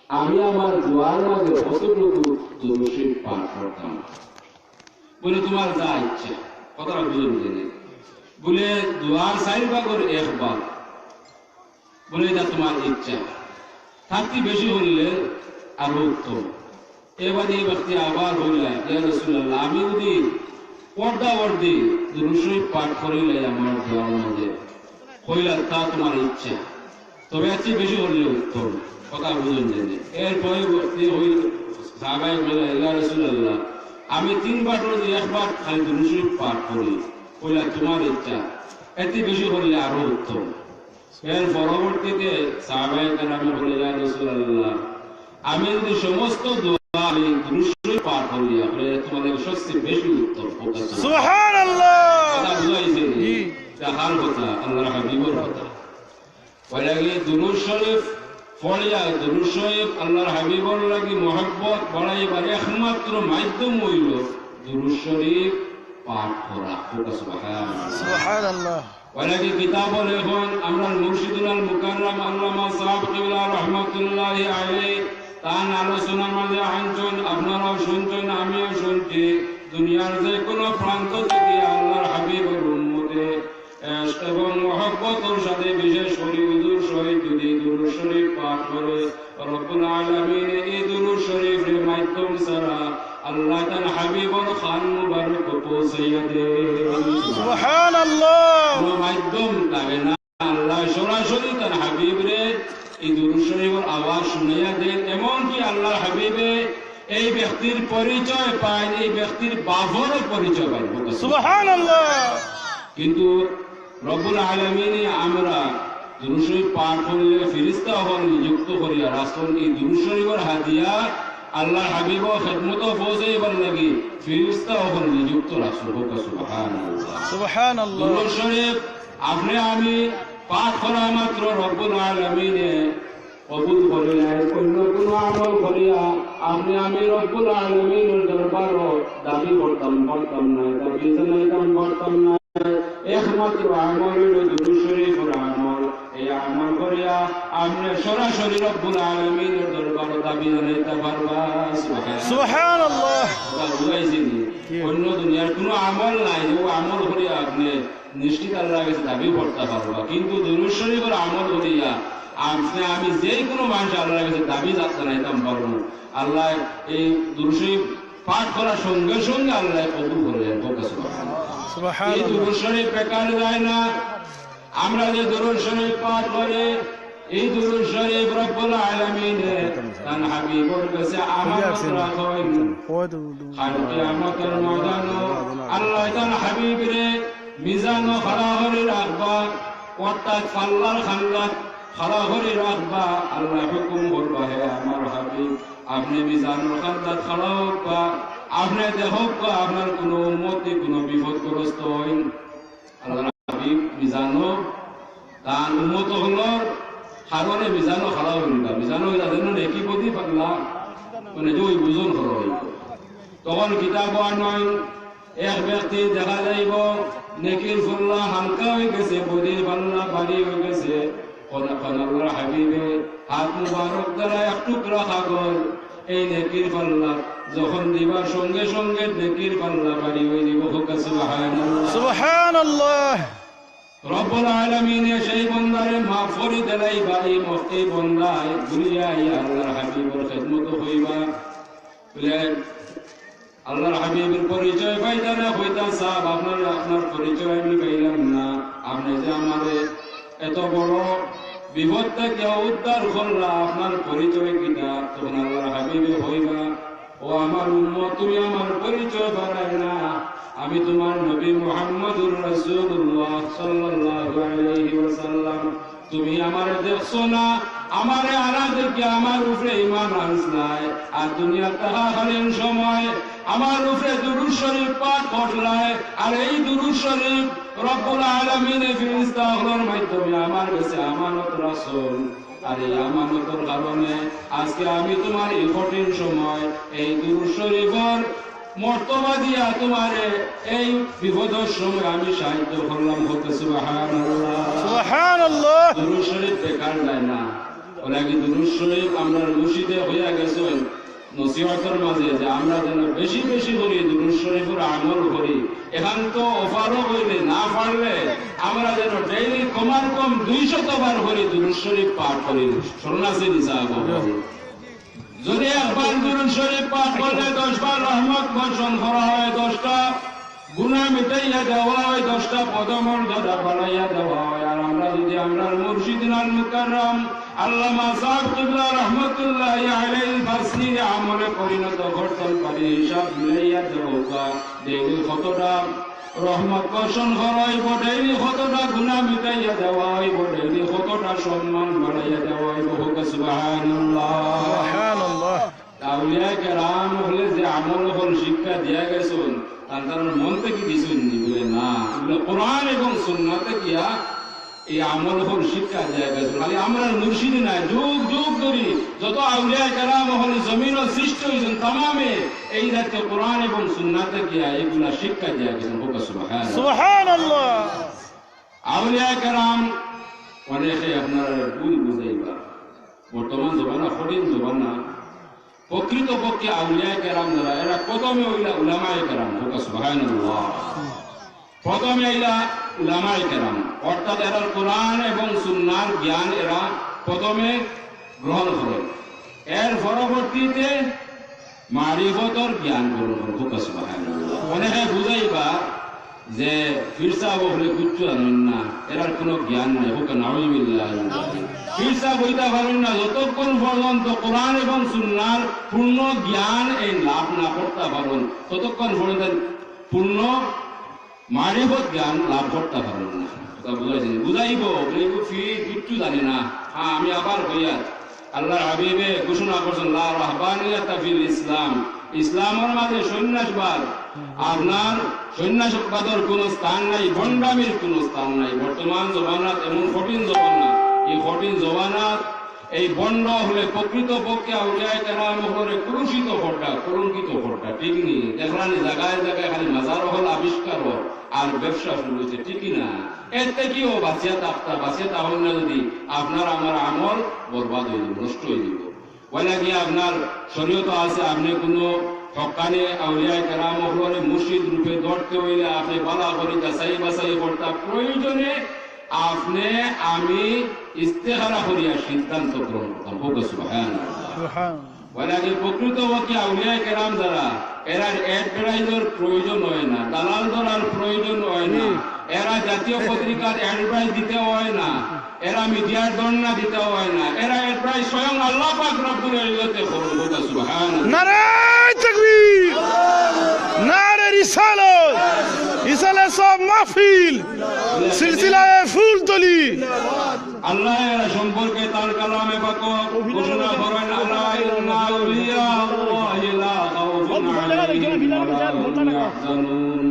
আমি আমার দোয়ার মাঝে কতটুকু দুরূদ শরীফ পাঠ করতাম। বলে তোমার যা ইচ্ছা, কথাটা বুঝে বুঝে বলে দোয়ার 4 ভাগের 1 ভাগ, বলে এটা তোমার ইচ্ছা, থাকতে বেশি হইলে আরো উত্তম। এবার এই ব্যক্তি আবার হইলেন, ইয়া রাসূলুল্লাহ, আমি যদি পর্দাবর্তী দুরূদ শরীফ পাঠ করিলে আমার দোয়ার মাঝে হইলে তা তোমার ইচ্ছা, তবে এর চেয়ে বেশি হইলে উত্তম, কথা বুঝুন জেনে। এরপরে ব্যক্তি হইল সাহাবায়ে বলে, ইয়া রাসূলুল্লাহ, আমি 3 বার যদি 1 বার খালি দুরূদ শরীফ পাঠ করি হইলে তোমার ইচ্ছা, এতে বেশি হইলে আরো উত্তম। এর পরবর্তীতে সাহাবায়ে কেরাম বলে, ইয়া রাসূলুল্লাহ, আমি যদি সমস্ত দোয়া আমি দুরূদ শরীফ পাঠ করি তাহলে তোমাদের সবচেয়ে বেশি উত্তম। সুবহানাল্লাহ, কথা বুঝাইছে জি, এটা হাল কথা, আল্লাহর হাবিবের কথা। ওইলাগে দুরূদ শরীফ পড়িয়া দুরূদ শরীফ আল্লাহর হাবিবের লাগি মহব্বত বাড়াইবার একমাত্র মাধ্যম হইল দুরূদ শরীফ পাঠ করা। সুবহানাল্লাহ, সুবহানাল্লাহ। ওইলাগে কিতাব লেখন আমরা মুর্শিদুল মুকাররম আল্লামা সাহেব কিবলা রাহমাতুল্লাহি আলাইহি তার আলোচনার মাঝে আনছেন, আপনারাও শুনছেন, আমিও শুনছি। দুনিয়ার যে কোনো প্রান্ত থেকে আল্লাহর হাবিবের উম্মতে এবং মহব্বতের সাথে বিশেষ করে হুজুর শহীদ যদি দুরূদ শরীফ পাঠ করে, রব্বুল আলামিন এই দুরূদ শরীফের মাধ্যম ছাড়া আল্লাহ তার হাবিবের খান মুবারক পৌঁছাইয়া দেন। সুবহানাল্লাহ, কোনো মাধ্যম লাগে না, আল্লাহ সরাসরি তার হাবিবরে এই দুরূদ শরীফের আওয়াজ শুনাইয়া দেন। এমনকি আল্লাহর হাবিবে এই ব্যক্তির পরিচয় পায়, এই ব্যক্তির বাপেরও পরিচয় পায়। সুবহানাল্লাহ। কিন্তু রব্বুল আলামিন আমরা দুরূদ শরীফ পাঠ করলে ফেরেশতা হল নিযুক্ত করিয়া রাসূল এই দুরূদ শরীফের হাদিয়া আল্লাহর হাবিবের খিদমতে পৌঁছাইবার লাগি ফেরেশতা হল নিযুক্ত রাসূল। সুবহানাল্লাহ, সুবহানাল্লাহ। দুরূদ শরীফ আপনি আমি পাঠ করা মাত্র রব্বুল আলামিনে কবুল করে নেয়। অন্য কোনো আমল করিয়া আপনি আমি রব্বুল আলামিনের দরবারে দাবি করতাম না, দাবি করতাম না। একমাত্র আমল হইল দুরূদ শরীফের আমল। এই আমল করিয়া আপনি সরাসরি রব্বুল আলামিনের দরবারে দাবি জানাইতে পারবা। সুবহানাল্লাহ। অন্য দুনিয়ার কোনো আমল নাই যে আমল করিয়া আপনি নিশ্চিত আল্লাহর কাছে দাবি করতে পারবা, কিন্তু দুরূদ শরীফের আমল করিয়া আপনি আমি যে কোনো মানুষ আল্লাহর কাছে দাবি জানাইতাম পারবো। আল্লাহ এই দুরূদ শরীফ পাঠ করার সঙ্গে সঙ্গে আল্লাহ কবুল করে। এই দুরূদ শরীফ বেকার যায় না। আমরা যে দুরূদ শরীফ পাঠ করে এই দুরূদ শরীফ রব্বুল আলামিন তার হাবিবের কাছে আমানত রাখেন। আর কিয়ামতের ময়দানে আল্লাহ তার হাবিবরে মিজানো খাড়া করে রাখবা, অর্থাৎ পাল্লার খান্দাত খাড়া করে রাখবা। আল্লাহ হুকুম করবা, হে আমার হাবিব, আপনি মিজানোর খান্দাত খাড়া হোক বা আপনি দেখো আপনার কোনো উম্মতি কোনো বিপদগ্রস্ত হইন। আল্লাহ হাবিব মিজানো তার উম্মত হলো কারণে মিজানো খাড়া হইবা, মিজানো হইলা যেন একই প্রতি পাগলা মানে যে ওই বুঝন করা হইব। তখন কিতাব নয় এক ব্যক্তি দেখা যাইব নেকির ফুল্লা হালকা হয়ে গেছে, বদির পাল্লা ভারী হয়ে গেছে। আল্লাহর হাবিবে হাত মুবারক দ্বারা এক টুকরা কাগজ এই নেকির পাল্লা যখন দিবার সঙ্গে সঙ্গে নেকির পাল্লা ভারী হয়ে দিব। সুবহানাল্লাহ, সুবহানাল্লাহ। রব্বুল আলামিন সেই বান্দারে মাফ করে দেলাই বাড়ি মফতি বান্দায় ঘুরিয়া আল্লাহর হাবিবের খিদমত হইবা। বলে আল্লাহর হাবিবের পরিচয় পাইতা না হইতা সাহেব, আপনার পরিচয় আমি পাইলাম না। আপনি যে আমাদের এত বড় বিপদ থেকে উদ্ধার করলা, আপনার পরিচয় কিনা? তখন আল্লাহর হাবিবে হইবা, ও আমার উম্মত, তুমি আমার পরিচয় বাড়াই না। আমি তোমার নবী মুহাম্মদুর রাসূলুল্লাহ সাল্লাল্লাহু আলাইহি ওয়াসাল্লাম। তুমি আমারে দেখছো না, আমারে আনা দেখে আমার উপরে ঈমান আনছলাই, আর দুনিয়া তাহাকালীন সময় আমার উপরে দুরূদ শরীফ পাঠ করলাই। আর এই দুরূদ শরীফ রব্বুল আলামিন ফেরেশতাগুলোর মাধ্যমে আমার কাছে আমানত রাখছেন। আর এই আমানতের কারণে আজকে আমি তোমার এই কঠিন সময় এই দুরূদ শরীফের মর্তবা দিয়া তোমারে এই বিপদের সময় আমি সাহায্য করলাম। হতে সুবহানাল্লাহ সুবহানাল্লাহ। দুরূদ শরীফ বেকার যায় না। ওলা কি দুরূদ শরীফ আমরা মুর্শিদে হইয়া গেছেন নসিহতের মাঝে যে আমরা যেন বেশি বেশি করি দুরূদ শরীফের আমল করি। এখন তো অফারও হইলে না পারলে আমরা যেন ডেইলি কমার কম 200 বার করি দুরূদ শরীফ পাঠ করি। শরণাসি নিসাব যদি একবার দুরূদ শরীফ পাঠ করলে 10 বার রহমত বর্ষণ করা হয়, 10টা গুনাহ মিটাইয়া দেওয়া হয়, 10টা পদমর্যাদা বাড়াইয়া দেওয়া হয়। আর আমরা যদি আমরা মুর্শিদুল মুকাররম আল্লামা সাহেব কিবলা রাহমাতুল্লাহি আলাইহি তাসনির আমলে পরিণত করতে পারি, হিসাব মিলাইয়া দেওয়া ডেইলি কতটা রহমত বর্ষণ করা হইব, ডেইলি কতটা গুনাহ মিটাইয়া দেওয়া হইব, ডেইলি কতটা সম্মান বাড়াইয়া দেওয়া হইব। সুবহানাল্লাহ সুবহানাল্লাহ। আউলিয়া কেরাম হলে যে আমল হল শিক্ষা দিয়া গেছেন তার মন থেকে দিছেন বলে না, এগুলো কোরআন এবং সুন্নাতে গিয়া এই আমল হল শিক্ষা দিয়া গেছেন। খালি আমরা মুর্শিদ নাই, যুগ যুগ ধরে যত আউলিয়া কেরাম হল জমিন সৃষ্টি হয়েছেন তামামে এই জাতীয় কোরআন এবং সুন্নাতে গিয়া এগুলা শিক্ষা দিয়া গেছেন। সুবহানাল্লাহ। আউলিয়া কেরাম অনেকে আপনার ভুল বুঝাইবা, বর্তমান জমানা কঠিন জমানা। প্রকৃত পক্ষে আউলিয়া কেরাম যারা এরা প্রথমে হইলা উলামায়ে কেরাম। সুবহানাল্লাহ। প্রথমে হইলা উলামায়ে কেরাম, অর্থাৎ এরা কোরআন এবং সুন্নাহর জ্ঞান এরা প্রথমে গ্রহণ করেন, এর পরবর্তীতে মারিফতের জ্ঞান গ্রহণ করেন। সুবহানাল্লাহ। অনেকে বুঝাইবা যে ফিরসা বলে কিচ্ছু জানেন না, এরার কোনো জ্ঞান নাই। নাউযুবিল্লাহ। ফিরসা বইতে পারেন না যতক্ষণ পর্যন্ত কোরআন এবং সুন্নাহর পূর্ণ জ্ঞান এই লাভ না করতে পারেন, ততক্ষণ পর্যন্ত পূর্ণ মারিফত জ্ঞান লাভ করতে পারেন না। বুঝাইব কিচ্ছু জানি না। হ্যাঁ, আমি আবার হইয়া আল্লাহ হাবিবে ঘোষণা করছেন লা রাহবানিয়াতা ফিল ইসলাম, ইসলামের মাঝে সন্ন্যাসবাদ, আপনার সন্ন্যাসবাদের কোন স্থান নাই, ভণ্ডামির কোন স্থান নাই। বর্তমান জমানাত এমন কঠিন জমানা, এই কঠিন জমানাত এই বন্ড হলে প্রকৃত পক্ষে আউলিয়া কেরাম হলে কলুষিত ভোটটা, কলঙ্কিত ভোটটা ঠিক নেই। দেখলানি জায়গায় জায়গায় খালি মাজার হল আবিষ্কার হল আর ব্যবসা শুরু হয়েছে, ঠিকই না। এর থেকেও বাঁচিয়া তাহলে না যদি আপনার আমার আমল বরবাদ হয়ে যাব, নষ্ট হয়ে যাব। বলে কি আপনার শরীয়ত আছে, আপনি কোনো হক্কানি আউলিয়া কেরাম হলে মুর্শিদ রূপে ধরতে হইলে আপনি বালা করে যাচাই বাছাই করতে প্রয়োজনে আপনি আমি ইস্তেখারা করিয়া সিদ্ধান্ত গ্রহণ করতাম। সুবহানাল্লাহ। বলে কি প্রকৃত পক্ষে আউলিয়া কেরাম যারা এরা অ্যাডভার্টাইজের প্রয়োজন হয় না, দালাল ধরার প্রয়োজন হয় না, এরা জাতীয় পত্রিকার অ্যাডভাইস দিতে হয় না, এরা মিডিয়ার দন্না দিতে হয় না, এরা অ্যাডভাইস স্বয়ং আল্লাহ পাক রব্বুল ইজ্জতে করুন। সুবহানাল্লাহ। নারে তাকবীর, নারে রিসালাত, রিসালাত সব মাহফিল, সিলসিলায়ে ফুলতলি। আল্লাহ এরা সম্পর্কে তার কালামে পাক ঘোষণা করেন আল্লাহ ইন্না আউলিয়া আল্লাহি লা খাউফুন আলাইহিম ওয়া লা হুম ইয়াহজানুন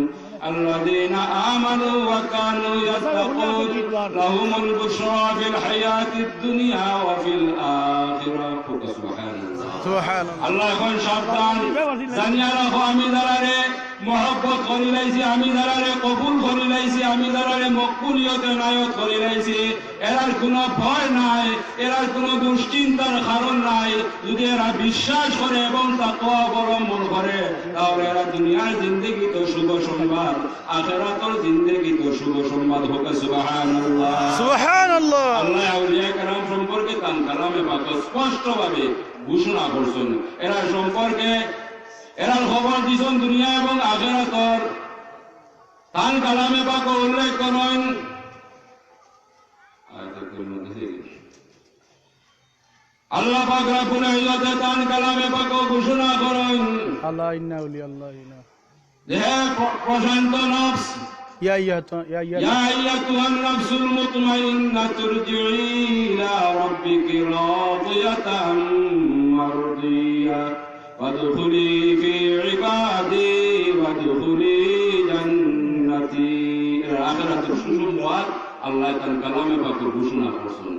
الذين آمنوا وكانوا يتقون لهم البشرى في الحياة الدنيا وفي الآخرة. سبحان الله. الله يكون সাবধান, জানিয়া রাখো আমি যারারে মহব্বত করি লাইছি, আমি যারারে কবুল করি লাইছি, আমি যারারে মকবুলিয়তে নায়ত করি লাইছি, এরার কোনো ভয় নাই, এরার কোনো দুশ্চিন্তার কারণ নাই। যদি এরা বিশ্বাস করে এবং তাকওয়া অবলম্বন করে তাহলে এরা দুনিয়ার জিন্দেগি তো শুভ সংবাদ, আখিরাতের জিন্দেগি তো শুভ সংবাদ হোক। সুবহানাল্লাহ। সুবহানাল্লাহ। আল্লাহ আউলিয়া কেরাম সম্পর্কে তার কালামে পাক স্পষ্টভাবে ঘোষণা করছেন। এরা সম্পর্কে এরার খবর দিছেন দুনিয়া এবং আখিরাতের। তার কালামে পাক উল্লেখ করেন আল্লাহ পাক রব্বুল ইজ্জতে তার কালামে পাক ঘোষণা করেন আল্লাহ ইন্না আউলিয়াল্লাহিনা, হে প্রশান্ত নফস, ইয়া আইয়াতুহান নাফসুল মুতমাইন্নাহ তুরজিই ইলা রাব্বিকি রাদিয়াতাম মারদিয়া ওয়াদখুলি ফি ইবাদি ওয়াদখুলি জান্নাতি। আখিরাতের সুসংবাদ আল্লাহ তার কালামে পাক ঘোষণা করেছেন।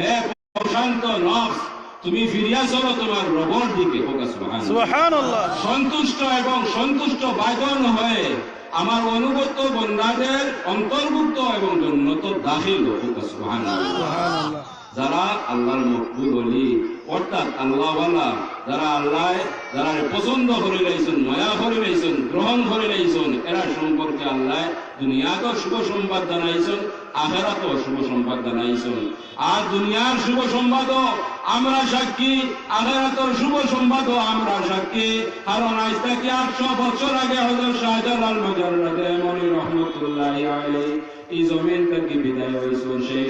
হে প্রশান্ত নফস, তুমি ফিরিয়া চলো তোমার রবর দিকে। সুবহানাল্লাহ। সন্তুষ্ট এবং সন্তুষ্ট বাদন হয়ে আমার অনুগত বন্দাদের অন্তর্ভুক্ত এবং জন্নত দাখিল হোক। সুবহানাল্লাহ। যারা আল্লাহর মকবুল ওলি অর্থাৎ আল্লাহওয়ালা, যারা পছন্দ করে লাইছেন, মায়া করে লাইছেন, গ্রহণ করে লাইছেন, এরা সম্পর্কে আল্লাহ দুনিয়াতেও শুভ সংবাদ জানাইছেন, আখিরাতেও শুভ সংবাদ জানাইছেন। আর দুনিয়ার শুভ সংবাদও আমরা সাক্ষী, আখিরাতের শুভ সংবাদও আমরা সাক্ষী। কারণ আজ থেকে 800 বছর আগে হযরত শাহজালাল মুজাররদে মনি রহমাতুল্লাহি আলাইহি এই জমিন থেকে বিদায় হয়েছেন। সেই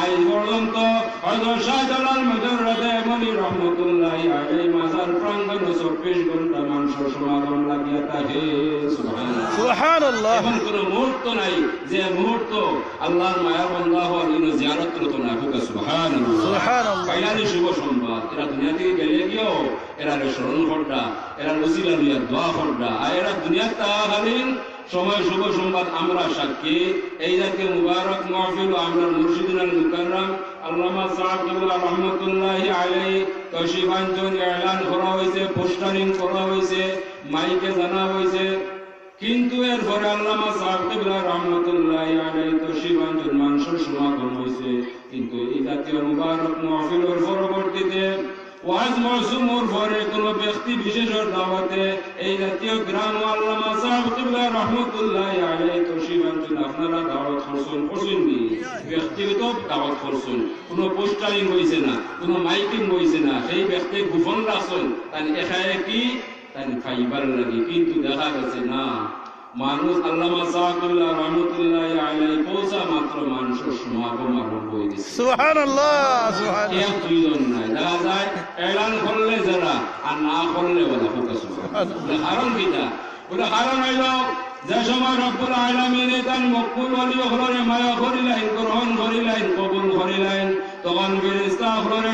আজ পর্যন্ত হযরত শাহজালাল মুজাররদে মনি রহমাতুল্লাহি আলাইহি মাজার প্রাঙ্গণে 24 ঘন্টা মানুষের সমাগম লাগিয়া থাকে। সুবহানাল্লাহ। এমন কোন মুহূর্ত নাই যে মুহূর্ত আল্লাহর মায়া বান্দা হওয়ার জন্য জিয়ারত করতে না হোক। সুবহানাল্লাহ। সুবহানাল্লাহ। পাইলানি শুভ সংবাদ, এরা দুনিয়া থেকে গেলে গিয়েও এরা স্মরণ করটা, এরা ওসিলা লইয়া দোয়া করটা, আর এরা দুনিয়ার তাহাকালীন সময় শুভ সংবাদ আমরা সাক্ষী। এই জাতীয় মুবারক মাহফিল আমরা মুর্শিদুল মুকাররম আল্লামা সাহেবুল্লাহ রহমতুল্লাহি আলাইহি তশরিফাঞ্চন এলান করা হয়েছে, পোস্টারিং করা হয়েছে, মাইকে জানা হয়েছে। কিন্তু এরপরে আল্লামা সাহেবুল্লাহ রহমতুল্লাহি আলাইহি তশরিফাঞ্চন মানুষের সমাগম হয়েছে। কিন্তু এই জাতীয় মুবারক মাহফিলের পরবর্তীতে ওয়াজ মাসুমুর পরে কোন ব্যক্তি বিশেষের দাওয়াতে এই জাতীয় গ্রাম আল্লামা সাহেবুল্লাহ রহমতুল্লাহি আলাইহি তশরিফাঞ্চন আপনারা দাওয়াত করছেন নি? ব্যক্তিগত দাওয়াত করছেন, কোন পোস্টারিং হয়েছে না, কোন মাইকিং হয়েছে না। সেই ব্যক্তি গোপন রাখছেন তাই এখানে কি তাই ফাইবার লাগে। কিন্তু দেখা গেছে না, মানুষ আল্লামা সাহেবুল্লাহ রহমতুল্লাহি আলাইহি পৌঁছা মাত্র মানুষের সমাগম আরম্ভ হয়ে গেছে। সুবহানাল্লাহ। সুবহানাল্লাহ। এক দুইজন নাই, দেখা যায় এলান করলে যারা আর না করলে ওরা সুবহানাল্লাহ। কারণ কিটা? ওটা কারণ হইল যে সময় রব্বুল আলামিন তার মকবুল ওলি হলরে মায়া করিলেন, গ্রহণ করিলেন, কবুল করিলেন, তখন ফেরেশতা হলরে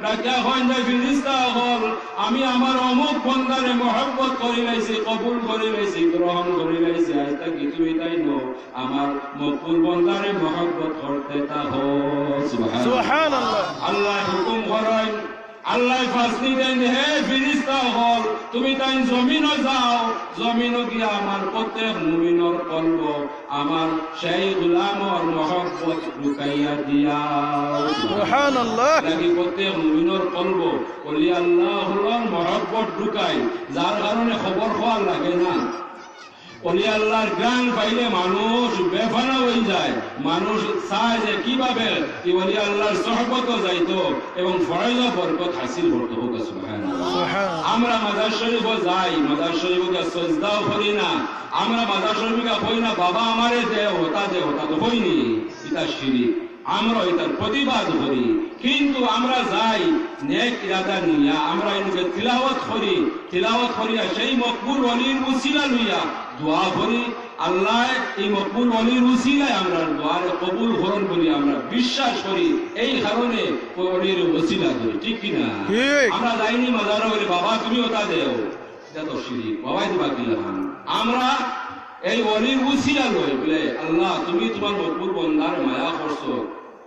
ডাকিয়া হন যে ফেরেশতা হল আমি আমার অমুক বান্দারে মহব্বত করি লাইছি, কবুল করি লাইছি, গ্রহণ করি লাইছি। আজ তাকে তুমি তাই নো আমার মকবুল বান্দারে মহব্বত করতে থাকো। সুবহানাল্লাহ। আল্লাহ হুকুম করেন, আল্লাহ ফাসলি দেন, হে ফেরেশতা হল তুমি তাই জমিনও যাও, জমিনও গিয়া আমার প্রত্যেক মুমিনের কলব আমার সেই গোলামর মহব্বত ঢুকাইয়া দিয়া। সুবহানাল্লাহ। নাকি প্রত্যেক মুমিনের কলব ওলি আল্লাহর মহব্বত ঢুকাই, যার কারণে খবর হওয়ার লাগে না। ওলি আল্লাহর গান পাইলে মানুষ বেফানা হয়ে যায়, মানুষ চায় যে কিভাবে ওলি আল্লাহর সহবত যাইতো এবং ফয়জ বরকত হাসিল করতে হোক। আমরা মাজার শরীফ যাই, মাজার শরীফকে সজদাও করি না, আমরা মাজার শরীফকে কই না বাবা আমারে দে হতা তো কইনি, এটা শিরিক। আমরা এটার প্রতিবাদ করি, কিন্তু আমরা যাই নেক ইরাদা নিয়া আমরা এটাকে তিলাওয়াত করিয়া সেই মকবুল ওলির উসিলা লইয়া দোয়া করি। আল্লাহ এই মকবুল ওলির উসিলায় আমরা দোয়ারে কবুল করুন বলি আমরা বিশ্বাস করি, এই কারণে ওলির উসিলা করি। ঠিক কিনা? আমরা যাইনি মাজারে বলি বাবা তুমি ওটা দেও, এটা তো শিরিক, বাবাই দিবা কিনা। আমরা এই ওলির উসিলা লই বলে আল্লাহ তুমি তোমার মকবুল বন্দার মায়া করছো,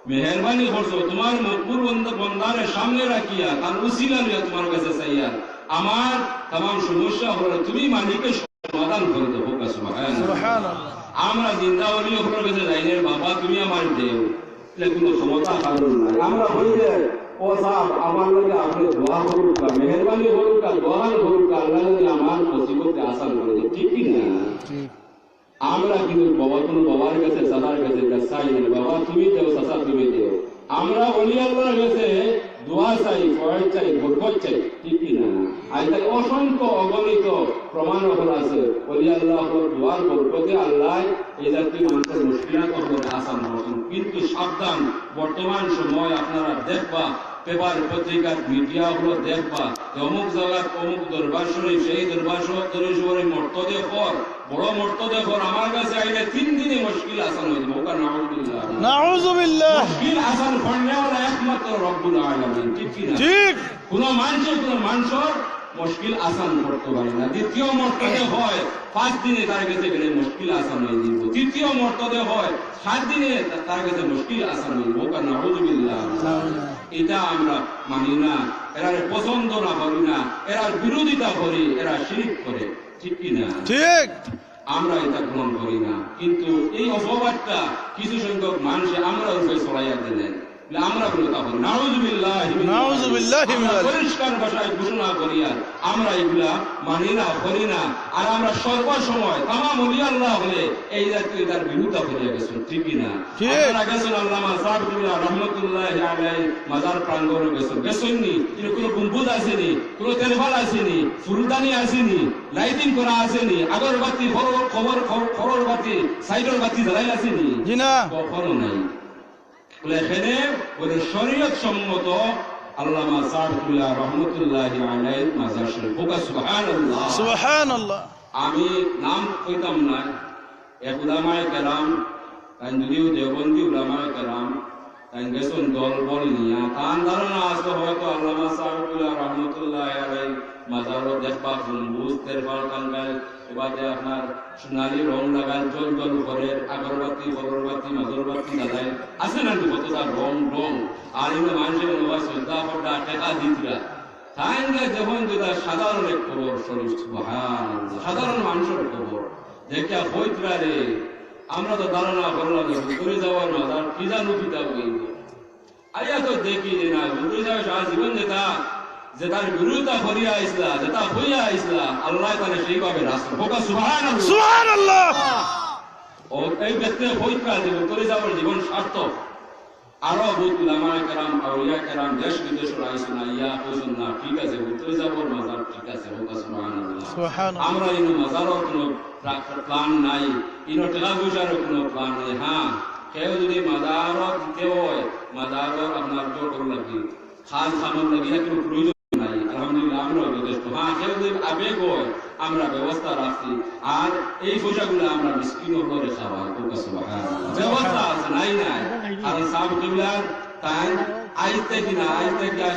মেহরবানি করছো, তোমার মকবুল বন্দারে সামনে রাখিয়া তার উসিলা লইয়া তোমার কাছে চাইয়া আমার তাম সমস্যা হলো তুমি মালিকের সমাধান করে দেবো। সুবহানাল্লাহ। আমরা জিন্দা ওলি হলোর কাছে যাইনি বাবা তুমি আমার দেও, এটা কোনো ক্ষমতা কারণ নাই। আমরা বললে ও সাহেব আমার লগে আপনি দোয়া করুন, মেহরবানি করুন, দোয়া করুন, আল্লাহ যদি আমার মুসিবতে আসান করে। ঠিক কি না? আমরা কিন্তু বাবা কোনো বাবার কাছে সাদার কাছে চাই না, বাবা তুমি দেও, চাচা তুমি দেও। আমরা ওলি আল্লাহর কাছে দোয়া চাই, ফয়জ চাই, বরকত চাই। ঠিক কি না? আজ অসংখ্য অগণিত প্রমাণ হল আছে ওলি আল্লাহর দোয়ার বরকতে আল্লাহ এই জাতীয় মানুষের মুশকিলাত আসান করছেন। কিন্তু সাবধান, বর্তমান সময় আপনারা দেখবা পেপার পত্রিকার মিডিয়া গুলো দেখবা অমুক জায়গার অমুক দরবার শরীফ, সেই দরবার শরীফের মর্তদে পর বড় মর্তদে পর আমার কাছে আইলে 3 দিনে মুশকিল আসান হয়ে যাবে। ওকা নাউযুবিল্লাহ, নাউযুবিল্লাহ। মুশকিল আসান করনেওয়ালা একমাত্র রব্বুল আলামিন। ঠিক কি না? ঠিক। কোন মানুষের মুশকিল আসান করতে পারি না। দ্বিতীয় মর্তদে হয় 5 দিনে তার কাছে গেলে মুশকিল আসান হয়ে দিব। তৃতীয় মর্তদে হয় 7 দিনে তার কাছে মুশকিল আসান হয়ে দিব। কারণ নাউযুবিল্লাহ, এটা আমরা মানি না, এরা পছন্দ না করি না, এরা বিরোধিতা করি, এরা শিরক করে, ঠিক কি না? ঠিক। আমরা এটা গ্রহণ করি না। কিন্তু এই অপবাদটা কিছু সংখ্যক মানুষ আমরা উপরে ছড়াইয়া দিলেন, আমরা বলতে পারি নাউযুবিল্লাহি মিনাশ পরিষ্কার ভাষায় ঘোষণা করি আর আমরা এগুলা মানি না, করি না। আর আমরা সর্বসময় তামাম ওলি আল্লাহ হলে এই জাতীয় তার বিরোধিতা করিয়া গেছেন, ঠিক না? আপনারা গেছেন আল্লামা সাহেবুল্লাহ রহমতুল্লাহি আলাইহি মাজার প্রাঙ্গণে গেছেননি? এর কোনো গম্বুজ আসেনি, কোনো তেলফাল আসেনি, ফুলদানি আসেনি, লাইটিং করা আসেনি, আগরবাতি খবর বাতি সাইডর বাতি জ্বালাই আসেনি? জি না, কখনো নাই। এখানে ওই শরীয়ত সম্মত আল্লামা সাহেবুল্লাহ রহমতুল্লাহি আলাইহি মাজার শরীফ। সুবহানাল্লাহ, সুবহানাল্লাহ। আমি নাম কইতাম না, এক উলামায়ে কেরাম, তাই যদিও দেওবন্দি উলামায়ে কেরাম, তাই গেছেন দল বল নিয়া, তার ধারণা আছে হয়তো আল্লামা সাহেবুল্লাহ রহমতুল্লাহি আলাইহি মাজারও দেখবা গম্বুজ তেরফাল টাঙ্গাইল, এবারে আপনার সোনালি রং লাগাল, জল জল করে আগরবাতি ফলরবাতি মাজরবাতি জ্বালায়, আছে না কতটা রং রং। আর এগুলো মানুষের শ্রদ্ধা পড়া টেকা দিতরা তাই যখন যেটা সাধারণ এক খবর শরীর, সুবহানাল্লাহ, সাধারণ মানুষের খবর দেখিয়া হইতরা রে, আমরা তো ধারণা করলাম ঘুরে যাওয়ার মাজার কি জানো পিতা বইব। আইয়া তো দেখি যে না ঘুরে যাওয়া সারা জীবন যেটা যে তার বিরোধিতা করিয়া আইসলা, যেটা হইয়া আইসলা, আল্লাহ তাহলে সেইভাবে রাস্তা হোকা। সুবহানাল্লাহ, সুবহানাল্লাহ। ও এই ব্যক্তি হইতরা যে ঘুরে যাওয়ার জীবন সার্থক। আরো বহুত উলামায়ে কেরাম আউলিয়া কেরাম দেশ বিদেশের আইসুন আইয়া কইছেন না ঠিক আছে ঘুরে যাওয়ার মাজার ঠিক আছে হোকা। সুবহানাল্লাহ। আমরা এই মাজারও কোনো প্ল্যান নাই, ইনো টাকা পয়সারও কোনো প্ল্যান নাই। হ্যাঁ, কেউ যদি মাজারও দিতে হয়, মাজারও আপনার জোর করে লাগি খাল খানোর লাগি কোনো প্রয়োজন নাই, আলহামদুলিল্লাহ আমরাও যথেষ্ট। হ্যাঁ, কেউ যদি আবেগ হয় আমরা ব্যবস্থা রাখছি, আর এই পয়সাগুলো আমরা মিসকিনের ঘরে খাওয়াই। ব্যবস্থা আছে, নাই নাই। কারণ সাহেব কিবলার তাই আইতে কিনা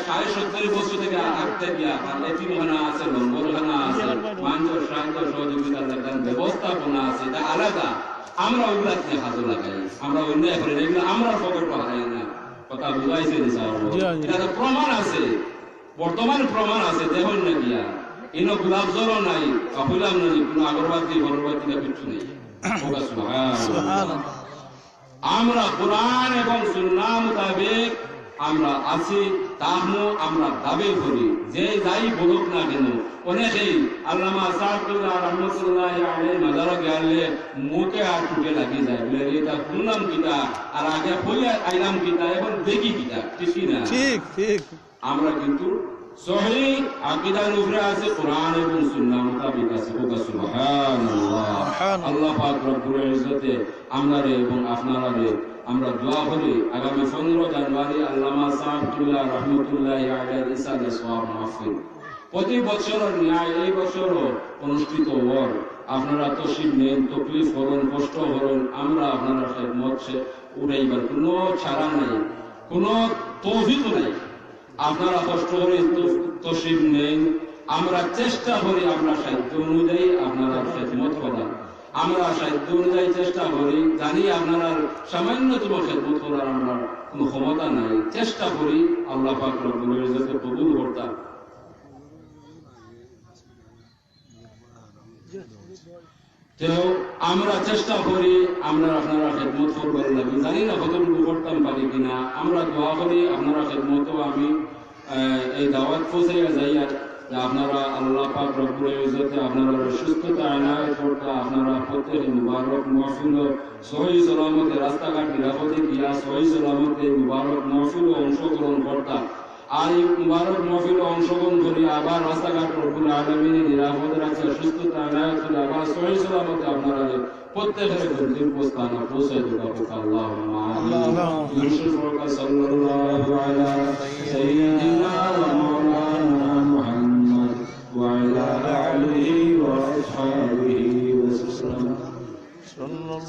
70 বছর থেকে আগতে গিয়া এতিমখানা আছে, লঙ্গরখানা আছে, মানুষের সাহায্য সহযোগিতার ব্যবস্থাপনা আছে, এটা আলাদা। আমরা ওইগুলা থেকে হাজর লাগাই, আমরা অন্যায় করি না, এগুলো আমরা পকেট হারাই না। কথা বুঝাইছে এটা প্রমাণ আছে, বর্তমান প্রমাণ আছে। দেখুন না গিয়া ইনো গোলাপ জলও নাই, কাপড়াম নাই, কোনো আগরবাতি ফরবাতি কিছু নেই। আমরা কোরআন এবং সুন্নাহ মোতাবেক আমরা আছি, তাহমু আমরা দাবি করি, যে যাই বলুক না কেন। অনেকেই আল্লামা সাহেবুল্লাহ রহমতুল্লাহি আলাইহি মাজারে গেলে মুখে আর টুকে লাগি যায়, বলে এটা শুনলাম কিতা আর আগে হইয়া আইলাম কিতা, এখন দেখি কিতা, ঠিক না? ঠিক ঠিক। আমরা কিন্তু সহিহ আকীদার উপরে আছে, কোরআন এবং সুন্নাহ মোতাবেক আছে। সুবহানাল্লাহ। আল্লাহ পাক রব্বুল ইজ্জতে আমরারে এবং আপনারারে আমরা দোয়া করি আগামী 15 জানুয়ারি আল্লামা সাহেবুল্লাহ রহমতুল্লাহি আলাইহি ইসালের সওয়াব মাহফিল প্রতি বছরের ন্যায় এই বছরও অনুষ্ঠিত হওয়ার আপনারা তশরিফ নেন, তকলিফ করুন, কষ্ট করুন, আমরা আপনারা খেদমত উঠাইবার কোনো ছাড়া নাই, কোনো তৌফিক নাই। আপনারা কষ্ট করে তশরিফ নেন, আমরা চেষ্টা করি আমরা সাহিত্য অনুযায়ী আপনারা খেদমত করা, আমরা সাহিত্য অনুযায়ী চেষ্টা করি। জানি আপনারা সামান্যতম খেদমত করার আমরা কোনো ক্ষমতা নাই, চেষ্টা করি আল্লাহ পাক রব্বুল ইজ্জতে কবুল করতে। তো আমরা চেষ্টা করি আমরা আপনারা খেদমত করবার লাগে, জানি না কতটুকু করতাম পারি কিনা। আমরা দোয়া করি আপনারা খেদমত, আমি এই দাওয়াত পৌঁছাইয়া যাই আর আপনারা আল্লাহ পাক রব্বুল ইজ্জতে আপনারা সুস্থতা এনায়েত করতে, আপনারা প্রত্যেক মুবারক মাহফিল সহি সালামতে রাস্তাঘাট নিরাপদে গিয়া সহি সালামতে মুবারক মাহফিল অংশগ্রহণ করতা। আর এই মুবারক মাহফিল অংশগ্রহণ করি আবার রাস্তাঘাট রব্বুল আলামিনের নিরাপদে রাখছে, সুস্থতা এনায়েত করে আবার সহি সালামতে আপনারা প্রত্যেকের গন্তব্যস্থানে পৌঁছাই দিতে পারে। আল্লাহুম্মা আমিন। সাল্লাল্লাহু আলা সাইয়্যিদিনা ওয়া মাওলানা মুহাম্মদ ওয়া আলা আলিহি ওয়া আসহাবিহি ওয়াসাল্লাম।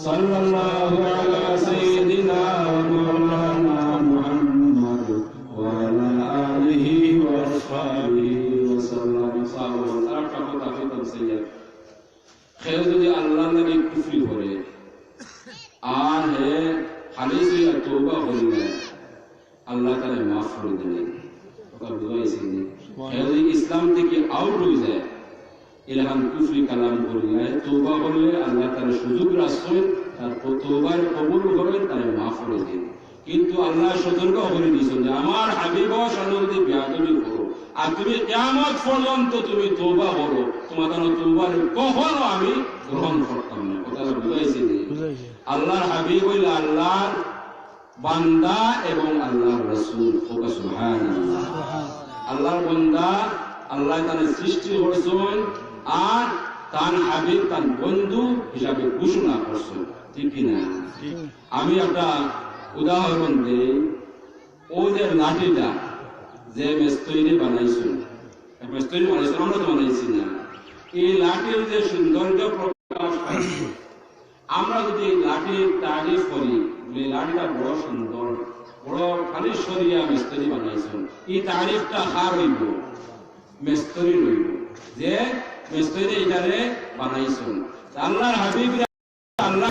সাল্লাল্লাহু আলা সাইয়্যিদিনা ওয়া মাওলানা মুহাম্মদ ওয়া আলা আলিহি ওয়া আসহাবিহি ওয়াসাল্লাম। করে দিলেন। কথা বুঝাইছি যদি ইসলাম থেকে আউট হয়ে যায় এরকম কুফরি কালাম করলে তওবা করলে আল্লাহ তার সুযোগ রাখছেন তার তওবার কবুল করেন তার মাফ করে দিন। কিন্তু আল্লাহ সতর্ক করে দিয়েছেন যে আমার হাবিব সাথে যদি বেয়াদবি করো আর তুমি কিয়ামত পর্যন্ত তুমি তওবা করো তোমার তওবার কখনো আমি গ্রহণ করতাম না। কথা বুঝাইছি আল্লাহর হাবিব হইল আল্লাহর বান্দা এবং আল্লাহর রাসূল। সুবহানাল্লাহ। আল্লাহর বান্দা আল্লাহ তার সৃষ্টি করেছেন আর তার হাবিব তার বন্ধু হিসাবে ঘোষণা করছেন, ঠিক কিনা? আমি একটা উদাহরণ দিই। ওদের লাঠিটা যে মিস্ত্রি বানাইছেন আমরা তো বানাইছি না, এই লাঠির যে সৌন্দর্য প্রকাশ পাইছে আমরা যদি এই লাঠির তারিফ করি এই লাঠিটা বড় সুন্দর বড় খালি সরিয়া মিস্ত্রি বানাইছেন, এই তারিফটা কার হইব? মিস্ত্রি হইব যে মিস্ত্রি এটারে বানাইছেন। আল্লাহর হাবিব আল্লাহ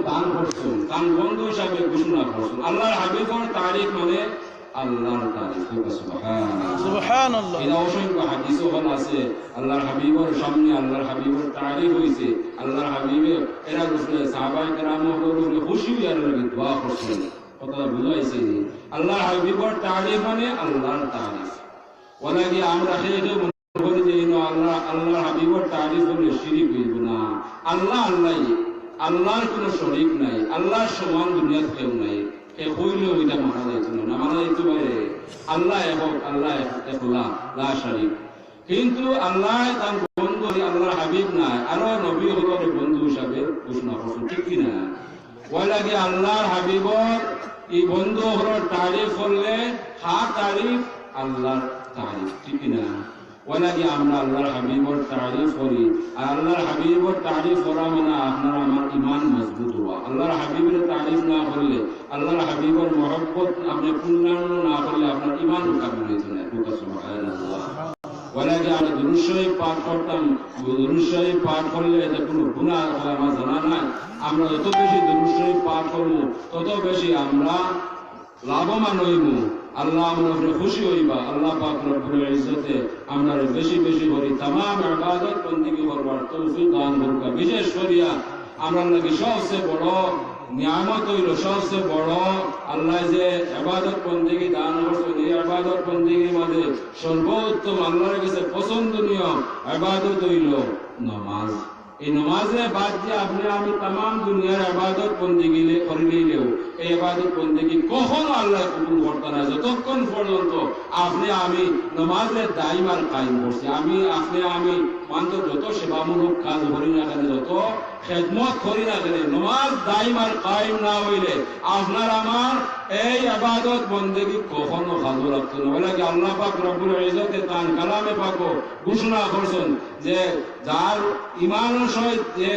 দান করছেন তার বন্ধু হিসাবে ঘোষণা করছেন। আল্লাহর হাবিবের তারিফ মানে আল্লাহর তারিফ। সুবহানাল্লাহ। এটা অসংখ্য হাদিসও আছে আল্লাহর হাবিবের সামনে আল্লাহর হাবিবের তারিফ হইছে। আল্লাহর হাবিবে এরা সাহাবায়ে কেরাম হলো খুশি হয়ে আল্লাহকে দোয়া করছেন। কথা বুঝাইছে আল্লাহর হাবিবের তারিফ মানে আল্লাহর তারিফ। ওলাকি আমরা সেটা মনে করি যে আল্লাহর হাবিবের তারিফ হলে শিরিক হইব না। আল্লাহ আল্লাহই, আল্লাহর কোনো শরীক নাই, আল্লাহর সমান দুনিয়ার কেউ নাই। এ হইলেও এটা মানা যাইত না, মানা যাইত পারে আল্লাহ একক, আল্লাহ একলা লা শারীক। কিন্তু আল্লাহ তার বন্ধু আল্লাহর হাবিব নাই আরো নবী হলো বন্ধু হিসাবে ঘোষণা করছেন, ঠিক কিনা? ওলাকি আল্লাহর হাবিবর এই বন্ধু হলো তারিফ করলে তারিফ আল্লাহর তারিফ, ঠিক কিনা? ওলাকি আমরা আল্লাহর হাবিবর তারিফ করি আর আল্লাহর হাবিবর তারিফ করা মানে আপনার আমার ইমান মজবুত হওয়া। আল্লাহর হাবিবের তারিফ না করলে আল্লাহর হাবিবর মহব্বত আপনি পূর্ণাঙ্গ না করলে আপনার ইমান কাবিল হইত না। সুবহানাল্লাহ। ওলাকি আমরা দুরূদ শরীফ পাঠ করতাম, দুরূদ শরীফ পাঠ করলে এটা কোনো গুনাহ আমার জানা নাই। আমরা যত বেশি দুরূদ শরীফ পাঠ করব তত বেশি আমরা লাভবান হইব, আল্লাহ আমরা খুশি হইবা। আল্লাহ পাক রব্বুল ইজ্জতে আমরা বেশি বেশি করি तमाम ইবাদত বন্দেগী করবার তৌফিক দান করুক। বিশেষ করিয়া আমরা লাগি সবচেয়ে বড় নিয়ামত হইল, সবচেয়ে বড় আল্লাহ যে ইবাদত বন্দেগী দান করছেন এই ইবাদত বন্দেগীর মাঝে সর্বোত্তম আল্লাহর কাছে পছন্দনীয় ইবাদত হইল নামাজ। এই নামাজে বাদ দিয়ে আপনি আমি तमाम দুনিয়ার ইবাদত বন্দেগী করিলেও এই ইবাদত বন্দেগী কখনো আল্লাহ কবুল করতে না যতক্ষণ পর্যন্ত আপনি আমি নামাজের দায়িম আর কায়েম করছি। আমি মানতে যত সেবামূলক কাজ করি না কেন, যত খেদমত করি না কেন, নামাজ দায়িম আর কায়েম না হইলে আপনার আমার এই ইবাদত বন্দেগী কখনো ভালো লাগতো না। বলে কি আল্লাহ পাক রব্বুল ইজ্জতে তার কালামে পাক ঘোষণা করছেন যে যার ইমানের সহিত যে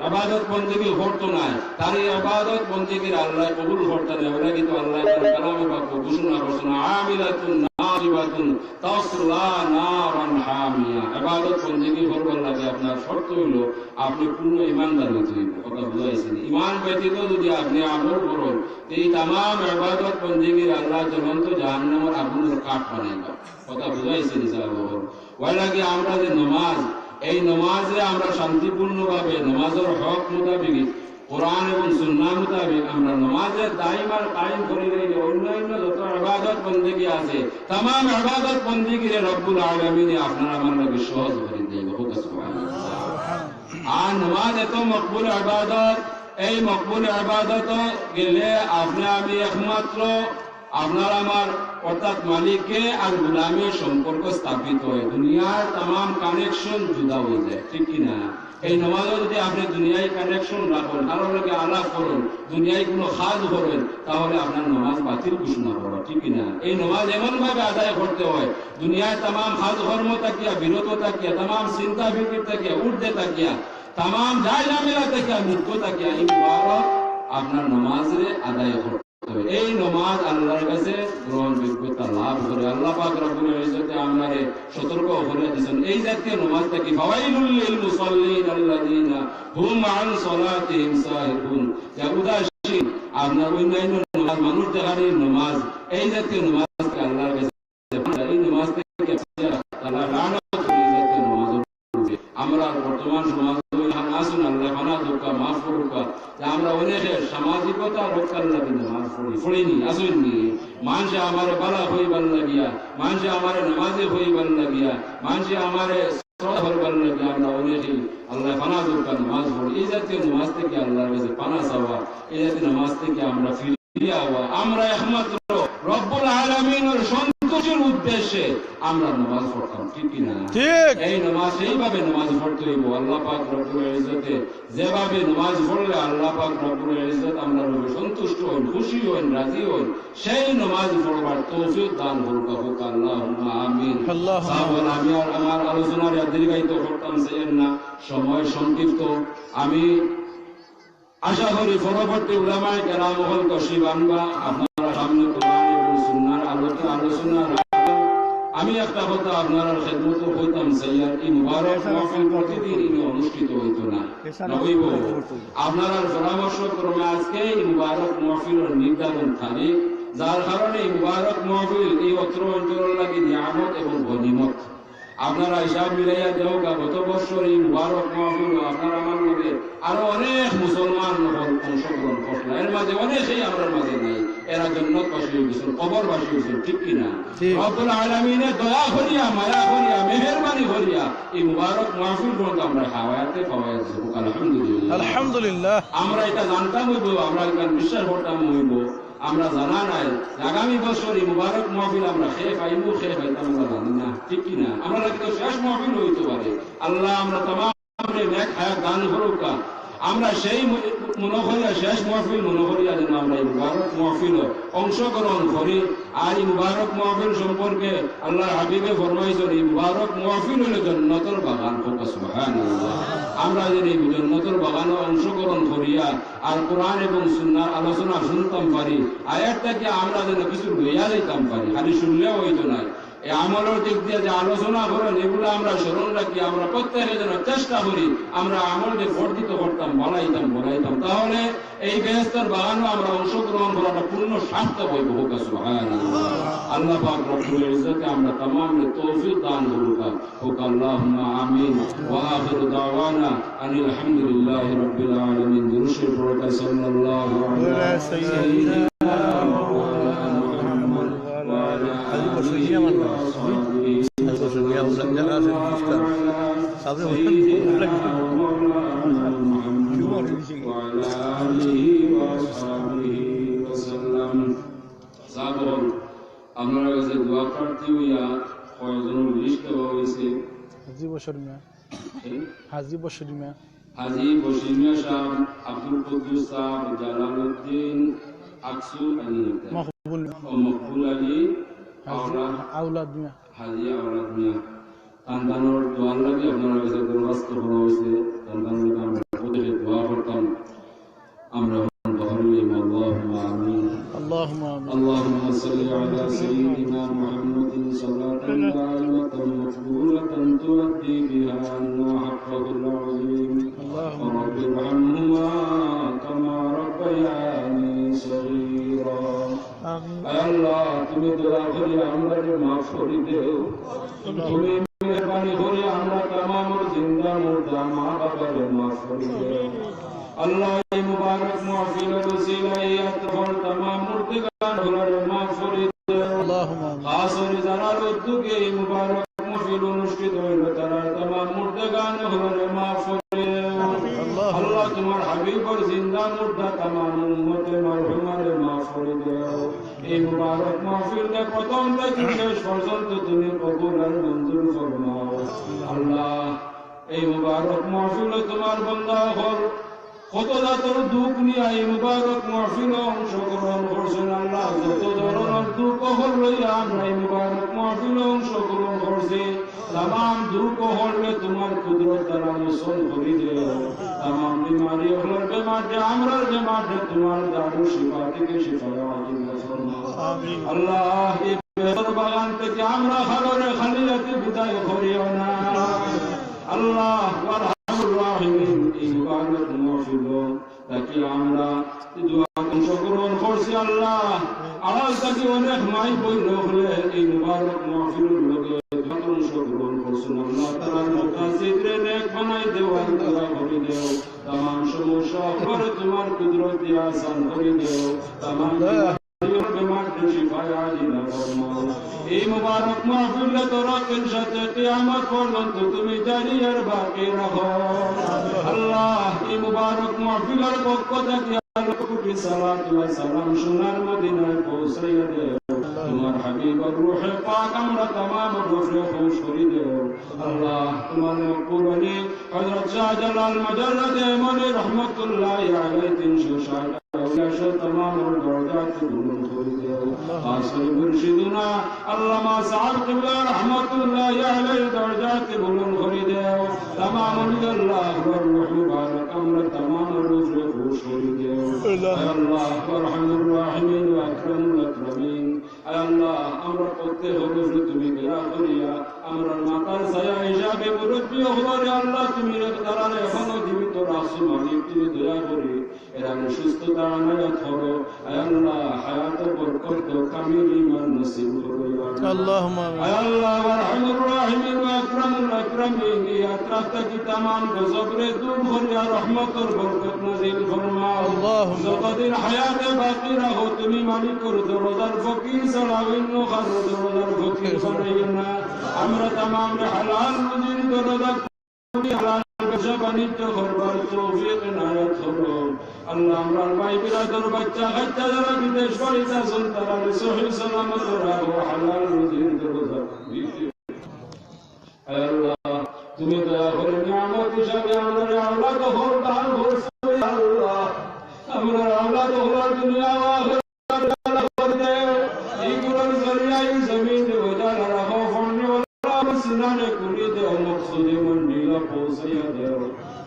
ইবাদত বন্দেগী করতো না তার এই ইবাদত বন্দেগীর আল্লাহ কবুল করতে না। বলে কিন্তু আল্লাহ তার কালামে পাক ঘোষণা করছেন আমিলাতুন নাসিবাতুন তাসলা নারান হামিয়া। ইবাদত বন্দেগী করবার লাগে আপনার শর্ত হলো আপনি পূর্ণ ইমানদার হতে হইবে। কথা বুঝাইছেন? ইমান ব্যতীত যদি আপনি আমল করেন এই तमाम ইবাদত বন্দেগীর আল্লাহ জ্বলন্ত জাহান্নামের আগুনের কাঠ বানাইবা। কথা বুঝাইছেন? ওই লাগে আমরা যে নামাজ এই নামাজে আমরা শান্তিপূর্ণভাবে নামাজের হক মোতাবেক কোরআন এবং সুন্নাহ মোতাবেক আমরা নামাজের দায়িম আর কায়েম করে নিলে অন্যান্য যত ইবাদত বন্দেগী আছে तमाम ইবাদত বন্দেগীর রব্বুল আলামিন আপনারা আমরা সহজ করে দেব। সুবহানাল্লাহ। আর নামাজ এত মকবুল ইবাদত, এই মকবুল ইবাদত গেলে আপনি আমি একমাত্র আপনার আমার অর্থাৎ মালিককে আর গোলামের সম্পর্ক স্থাপিত হয়, দুনিয়ার तमाम কানেকশন জুদা হয়ে যায়, ঠিক কিনা? এই নামাজে যদি আপনি দুনিয়ায় কানেকশন রাখেন কারোর লগে আলাপ করেন দুনিয়ায় কোনো কাজ করেন তাহলে আপনার নামাজ বাতিল ঘোষণা করা, ঠিক কিনা? এই নামাজ এমন ভাবে আদায় করতে হয় দুনিয়ায় तमाम কাজ কর্ম থাকিয়া বিরত থাকিয়া तमाम চিন্তা ফিকির থাকিয়া উর্ধে থাকিয়া तमाम যায় ঝামেলা থাকিয়া মুক্ত থাকিয়া এই মুবারক আপনার নামাজে আদায় করতে হবে। এই নামাজ আল্লাহর কাছে গ্রহণযোগ্যতা লাভ করে। আল্লাহ পাক রব্বুল ইজ্জতে আমাদের সতর্ক করে দিয়েছেন এই জাতীয় নামাজ থেকে ফাওয়াইলুল লিল মুসাল্লিন আল্লাযিনা হুম আন সালাতিহিম সাহিবুন। যা উদাসীন আপনার অন্যান্য নামাজ মানুষ দেখারি নামাজ এই জাতীয় নামাজকে আল্লাহর কাছে এই নামাজ থেকে আল্লাহ লানত করে এই জাতীয় নামাজ আমরা বর্তমান সমাজ আসুন আল্লাহ ফানা দুঃখা মাফ করুকা যে আমরা অনেকে সামাজিকতা রক্ষার লাগে নামাজ পড়িনি আসুননি মানুষে আমারে বালা হইবার লাগিয়া মানুষে আমারে নামাজে হইবার লাগিয়া মানুষে আমারে আমরা অনেকেই আল্লাহ পানা দরকার নামাজ পড়ি এই জাতীয় নামাজ থেকে আল্লাহর কাছে পানা চাওয়া এই জাতীয় নামাজ থেকে আমরা ফিরিয়ে আওয়া আমরা একমাত্র রব্বুল আলামিনের সন্তোষের উদ্দেশ্যে আমরা নামাজ পড়তাম ঠিক কিনা ঠিক এই নামাজ সেইভাবে নামাজ পড়তে হইব আল্লাহ পাক রব্বুল ইজ্জতে যেভাবে নামাজ পড়লে আল্লাহ পাক রব্বুল ইজ্জত আমরা সন্তুষ্ট হন খুশি হন রাজি হন সেই নামাজ পড়বার তৌফিক দান করুক আল্লাহুম্মা আমিন সাহাবান আমি আর আমার আলোচনার দীর্ঘায়িত করতাম চাই না সময় সংক্ষিপ্ত আমি আশা করি পরবর্তী উলামায়ে কেরাম হল তশরিফ আনবা আপনারা সামনে কোরআন এবং সুন্নাহর আলোচনা আমি একটা কথা আপনার খেদমত হইতাম সাইয়ার এই মুবারক মাহফিল প্রতিদিন অনুষ্ঠিত হইত না হইব আপনার পরামর্শ ক্রমে আজকে এই মুবারক মাহফিলের নির্ধারণ তারিখ যার কারণে এই মুবারক মাহফিল এই অত্র অঞ্চলের লাগি নিয়ামত এবং গনিমত আপনারা হিসাব মিলাইয়া দেও গত বছর এই মুবারক মাহফিল আপনার আমার মধ্যে আরো অনেক মুসলমান অংশগ্রহণ করছিল এর মাঝে অনেকেই আমার মাঝে নাই এরা জন্নতবাসী হয়েছিল কবরবাসী হয়েছিল ঠিক কিনা রব্বুল আলামিনে দয়া করিয়া মায়া করিয়া মেহেরবানি করিয়া এই মুবারক মাহফিল গ্রন্থ আমরা হাওয়ায়াতে পাওয়ায় দেব আলহামদুলিল্লাহ আলহামদুলিল্লাহ আমরা এটা জানতাম হইব আমরা এটা বিশ্বাস করতাম হইব আমরা জানা নাই আগামী বছর এই মুবারক মাহফিল আমরা খেয়ে পাইবো খেয়ে পাইতাম আমরা জানি না ঠিক কিনা আমরা কিন্তু শেষ মাহফিল হইতে পারে আল্লাহ আমরা তামাম নেক হায়াত দান করুক আমরা সেই মনে করিয়া শেষ মাহফিল মনে করিয়া যেন আমরা এই মুবারক মাহফিল অংশগ্রহণ করি আর এই মুবারক মাহফিল সম্পর্কে আল্লাহ হাবিবে ফরমাইছেন এই মুবারক মাহফিল হলো জান্নাতের বাগান সুবহানাল্লাহ আমরা যদি এই জান্নাতের বাগানে অংশগ্রহণ করিয়া আর কোরআন এবং সুন্নাহর আলোচনা শুনতাম পারি আয়াত থেকে আমরা যেন কিছু লইয়া যাইতাম পারি খালি শুনলেও হইতো না এই আমলের দিক দিয়ে যে আলোচনা করেন এগুলো আমরা স্মরণ রাখি আমরা প্রত্যেকে যেন চেষ্টা করি আমরা আমলকে বর্ধিত করতাম বলাইতাম তাহলে এই বেহেশতের বাগানও আমরা অংশগ্রহণ করাটা পূর্ণ সার্থক হইব হোক সুবহানাল্লাহ আল্লাহ পাক রব্বুল ইজ্জতে আমরা तमाम তৌফিক দান করুক হোক আল্লাহুম্মা আমিন ওয়া আখিরু দাওয়ানা আনিল হামদুলিল্লাহি রাব্বিল আলামিন দুরূদ পড়া সাল্লাল্লাহু আলাইহি সাল্লাম আপনার কাছে দোয়া প্রার্থী হইয়া কয়েকজন লিস্ট দেওয়া হয়েছে হাজি বশির মিয়া সাহেব আব্দুল কুদ্দুস সাহেব জালালউদ্দিন আকসু আলী মকবুল আলী আওলাদ মিয়া হাজি আওলাদ মিয়া সন্তানের দোয়া লাগে আপনার কাছে দরখাস্ত করা হয়েছে সন্তানের আমরা প্রত্যেকে দোয়া করতাম আমরা اللهم صل على سيدنا محمد صلاة دائمة مقبولة تؤدي بها عنا حقه العظيم رب ارحمهما كما ربياني صغيرا الله তুমি দয়া করে আমাদের মাফ করে দাও তুমি মেহেরবানি করে আমরা तमाम জিন্দা মুর্দা মা বাবার মাফ করে দাও আল্লাহ এই মুবারক মাহফিলের ওসিলায় আতফর तमाम মুর্দগান গুলোর মাফ করে দাও আল্লাহুম্মা খাস করে যারা উদ্যোগে এই মুবারক মাহফিল অনুষ্ঠিত হইল তারা तमाम মুর্দগান গুলোর মাফ করে দাও আল্লাহ তোমার হাবিবের জিন্দা মুর্দা तमाम উম্মতে মারহুমার মাফ করে দাও এই মুবারক মাহফিলকে প্রথম থেকে শেষ পর্যন্ত তুমি কবুল আর মঞ্জুর ফরমাও আল্লাহ এই মুবারক মাহফিলে তোমার বান্দা হল কত জাতের দুঃখ নিয়ে এই মুবারক মাহফিলে অংশগ্রহণ করছেন আল্লাহ যত ধরনের দুঃখ হইয়া আমরা এই মুবারক মাহফিলে অংশগ্রহণ করছি तमाम दुख হলে তোমার কুদরত দ্বারা মোচন করে দিও तमाम বিমারি হলে বেমারে আমরার বেমারে তোমার দারু শিফা থেকে শিফা আল্লাহ ফরমাও আমিন আল্লাহ এই বেহর বাগান থেকে আমরা খালিয়াতে বিদায় করিও না আল্লাহ আরহামুর রাহিমিন এই মুবারক মাহফিল তাকে আমরা দোয়া থাকি অনেক মাই বইল হলে এই মুবারক মাহফিলের লগে অংশগ্রহণ করছেন আল্লাহ তাআলার মুকাসিদরে নেক বানাই দেওয়ার দোয়া করে দেও तमाम সমস্যা করে তোমার কুদরত দিয়ে আসান করে দেও तमाम बीमार को शिफा आजिला फरमाओ এই মুবারক মাহফিলে তরকের সাথে কিয়ামত পর্যন্ত তুমি জারি আর বাকি রাখো আল্লাহ এই মুবারক মাহফিলের পক্ষ থেকে কোটি সালাত ওয়া সালাম সোনার মদিনায় পৌঁছাইয়া দেও তোমার হাবিবের রূহে পাক আমরা तमाम রূহে খুশ করে দেও আল্লাহ তোমার কুরআনে হযরত শাহজালাল মুজাদ্দিদ ইমানি রাহমাতুল্লাহি আলাইহি 360 तमाम दर्जात बुलंद করে দেও আসল মুর্শিদুনা আল্লামা সাহেব কিবলা রাহমাতুল্লাহি আলাইহি দরজাত বুলंद করে দেও तमाम আল্লাহ রূহ মুবারক আমরা तमाम রূহে খুশ করে দেও আল্লাহ আরহামুর রাহিমিন ওয়া আকরামুল আকরামিন আল্লাহ আমরা প্রত্যেক রূহে তুমি দয়া করিয়া আমরা মাতার ছায়া হিসাবে মুরব্বি হওয়ার আল্লাহ তুমি তারারে এখনো জীবিত রাখছো মালিক তুমি দয়া করি এরা সুস্থতা আনায়াত করো আল্লাহ হায়াত বরকত কামিল ঈমান নসিব করো আল্লাহুম্মা আল্লাহ আরহামুর রাহিমিন ওয়া আকরামুল আকরামিন ইয়া তাকি तमाम গজবরে দূর করিয়া রহমতের বরকত নাযিল ফরমাও আল্লাহুম্মা যতদিন হায়াতে বাকি রাখো তুমি মালিকের দরজার ফকির সালাউন খারো দরজার ফকির বানাইও না আমরা तमाम হালাল রুজির দরজা হালাল ব্যবসা বাণিজ্য করবার তৌফিক ইনায়াত করো আল্লাহ আমরা ভাই বিরাদর বাচ্চা কাচ্চা যারা বিদেশ বাড়িতে আছেন তারা সহিহ সালামত রাখো হালাল রুজির দরজা আল্লাহ তুমি দয়া করে নিয়ামত হিসাবে আমাদের আওলাদ হল দান করছো আল্লাহ আমরা আওলাদ হল দুনিয়া ও আখিরাত করে দেও এই কুরআন জরিয়াই জমিন ওজালা রাখো ফন্ডে ওয়ালা সিনানে কুলি দেও মকসুদে মন্ডিলা পৌঁছাইয়া দেও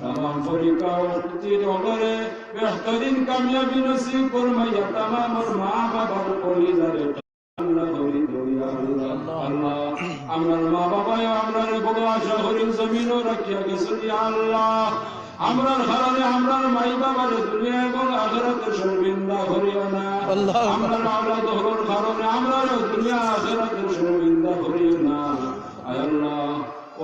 तमाम फरीका उठती डोगरे बेहतरीन कामयाबी नसीब फरमाइया तमाम और माँ बाबार कोली जारे अल्लाह दोरी दोरी अल्लाह আমার মা বাবা আমরার বড় আশা করি জমিনও রাখিয়া গেছেন ইয়া আল্লাহ আমরার কারণে আমরার মাই বাবার দুনিয়া এবং আখিরাতে শর্মিন্দা করিও না আমরার আওলাদ হওয়ার কারণে আমরার দুনিয়া আখিরাতে শর্মিন্দা করিও না আয় আল্লাহ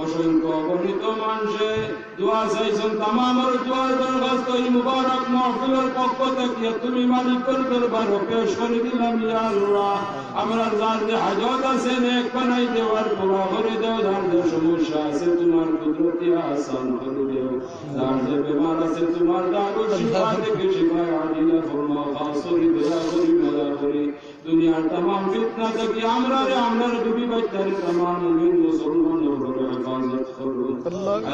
অসংখ্য গণিত মানুষে দোয়া চাইছেন तमाम দোয়ার দরখাস্ত এই মুবারক মাহফিলের পক্ষ থেকে তুমি মালিকের দরবারে পেশ করে দিলাম ইয়া আল্লাহ আমরা যার যে হাজত আছে নেক বানাই দেওয়ার দোয়া করে দাও যার যে সমস্যা আছে তোমার কুদরতি আসান করে দাও যার যে বিমার আছে তোমার দারুল শিফা থেকে শিফা আদিলা ফরমাও খাসরি দয়া করি মদা করি দুনিয়ার तमाम ফিতনা থেকে আমরার বিবি বাচ্চার तमाम মুমিন মুসলমানের উপরে হেফাজত করো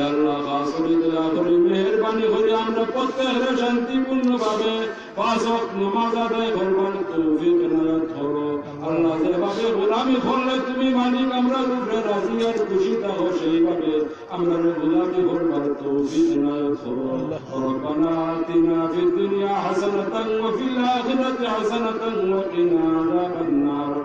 আল্লাহ খাসরি দয়া করি মেহেরবানি করে আমরা প্রত্যেকরে শান্তিপূর্ণভাবে পাঁচ ওয়াক্ত নামাজ আদায় করবার তৌফিক ইনায়াত করো আল্লাহ যেভাবে গোলামি করলে তুমি মালিক আমরা রূপে রাজি আর খুশি থাকো সেইভাবে আমরা গোলামি করবার তৌফিক ইনায়াত করো রব্বানা আতিনা ফিদ দুনিয়া হাসানাতান ওয়া ফিল আখিরাতি হাসানাতান ওয়া কিনা আযাবান নার